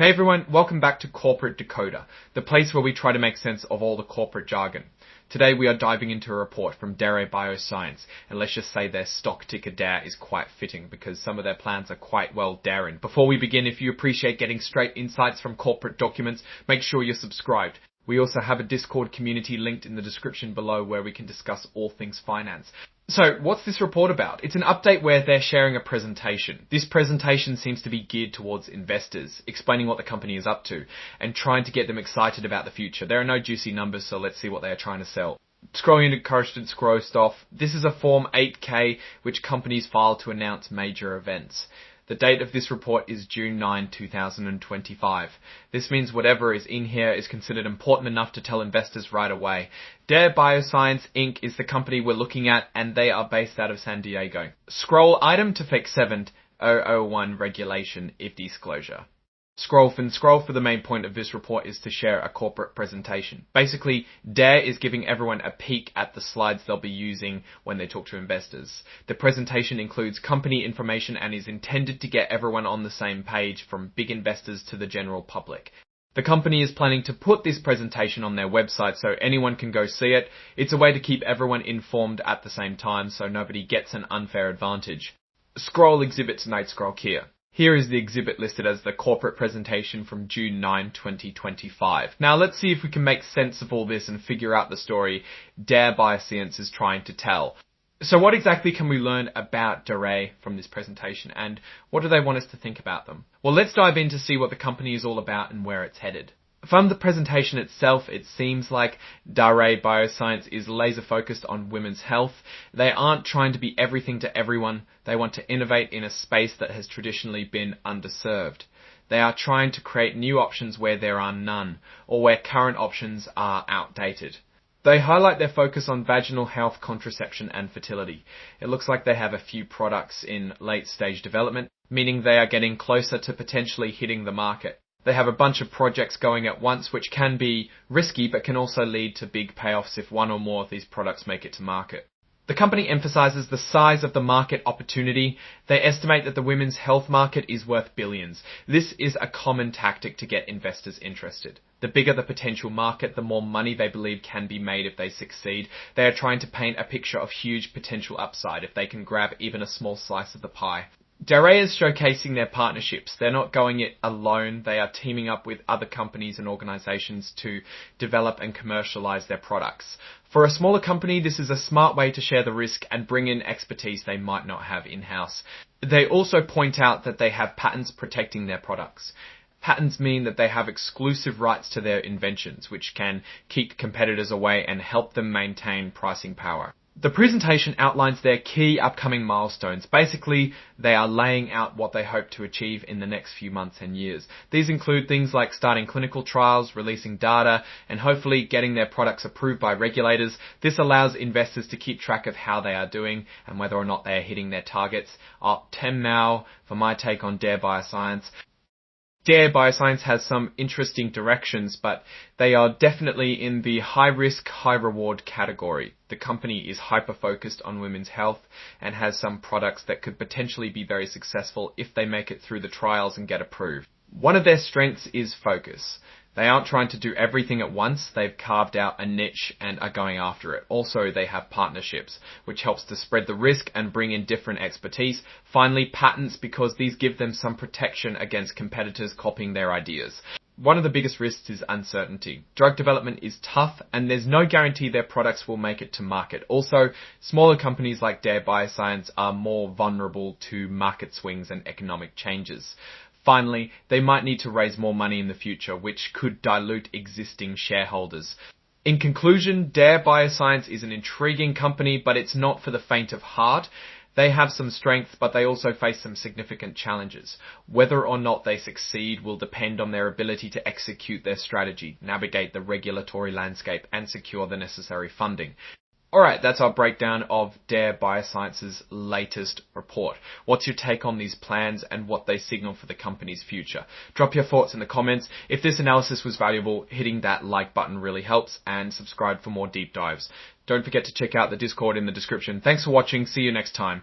Hey everyone, welcome back to Corporate Decoder, the place where we try to make sense of all the corporate jargon. Today we are diving into a report from Bioscience, and let's just say their stock ticker DARE is quite fitting because some of their plans are quite well daring. Before we begin, if you appreciate getting straight insights from corporate documents, make sure you're subscribed. We also have a Discord community linked in the description below where we can discuss all things finance. So, what's this report about? It's an update where they're sharing a presentation. This presentation seems to be geared towards investors, explaining what the company is up to, and trying to get them excited about the future. There are no juicy numbers, so let's see what they are trying to sell. Scrolling into Coruscant Scroll this is a Form 8K which companies file to announce major events. The date of this report is June 9, 2025. This means whatever is in here is considered important enough to tell investors right away. Bioscience Inc. is the company we're looking at, and they are based out of San Diego. Scroll item to fix 7001 regulation if disclosure. Scroll for the main point of this report is to share a corporate presentation. Basically, DARE is giving everyone a peek at the slides they'll be using when they talk to investors. The presentation includes company information and is intended to get everyone on the same page, from big investors to the general public. The company is planning to put this presentation on their website so anyone can go see it. It's a way to keep everyone informed at the same time so nobody gets an unfair advantage. Scroll exhibit to Night Scroll here. Here is the exhibit listed as the corporate presentation from June 9, 2025. Now let's see if we can make sense of all this and figure out the story Bioscience is trying to tell. So what exactly can we learn about DARE from this presentation, and what do they want us to think about them? Well, let's dive in to see what the company is all about and where it's headed. From the presentation itself, it seems like DARE Bioscience is laser focused on women's health. They aren't trying to be everything to everyone. They want to innovate in a space that has traditionally been underserved. They are trying to create new options where there are none, or where current options are outdated. They highlight their focus on vaginal health, contraception and fertility. It looks like they have a few products in late stage development, meaning they are getting closer to potentially hitting the market. They have a bunch of projects going at once, which can be risky, but can also lead to big payoffs if one or more of these products make it to market. The company emphasizes the size of the market opportunity. They estimate that the women's health market is worth billions. This is a common tactic to get investors interested. The bigger the potential market, the more money they believe can be made if they succeed. They are trying to paint a picture of huge potential upside if they can grab even a small slice of the pie. DARE is showcasing their partnerships. They're not going it alone. They are teaming up with other companies and organizations to develop and commercialize their products. For a smaller company, this is a smart way to share the risk and bring in expertise they might not have in-house. They also point out that they have patents protecting their products. Patents mean that they have exclusive rights to their inventions, which can keep competitors away and help them maintain pricing power. The presentation outlines their key upcoming milestones. Basically, they are laying out what they hope to achieve in the next few months and years. These include things like starting clinical trials, releasing data, and hopefully getting their products approved by regulators. This allows investors to keep track of how they are doing and whether or not they are hitting their targets. 10 now for my take on DARE Bioscience. DARE Bioscience has some interesting directions, but they are definitely in the high-risk, high-reward category. The company is hyper-focused on women's health and has some products that could potentially be very successful if they make it through the trials and get approved. One of their strengths is focus. They aren't trying to do everything at once. They've carved out a niche and are going after it. Also, they have partnerships, which helps to spread the risk and bring in different expertise. Finally, patents, because these give them some protection against competitors copying their ideas. One of the biggest risks is uncertainty. Drug development is tough, and there's no guarantee their products will make it to market. Also, smaller companies like DARE Bioscience are more vulnerable to market swings and economic changes. Finally, they might need to raise more money in the future, which could dilute existing shareholders. In conclusion, DARE Bioscience is an intriguing company, but it's not for the faint of heart. They have some strengths, but they also face some significant challenges. Whether or not they succeed will depend on their ability to execute their strategy, navigate the regulatory landscape, and secure the necessary funding. Alright, that's our breakdown of DARE Bioscience's latest report. What's your take on these plans and what they signal for the company's future? Drop your thoughts in the comments. If this analysis was valuable, hitting that like button really helps, and subscribe for more deep dives. Don't forget to check out the Discord in the description. Thanks for watching. See you next time.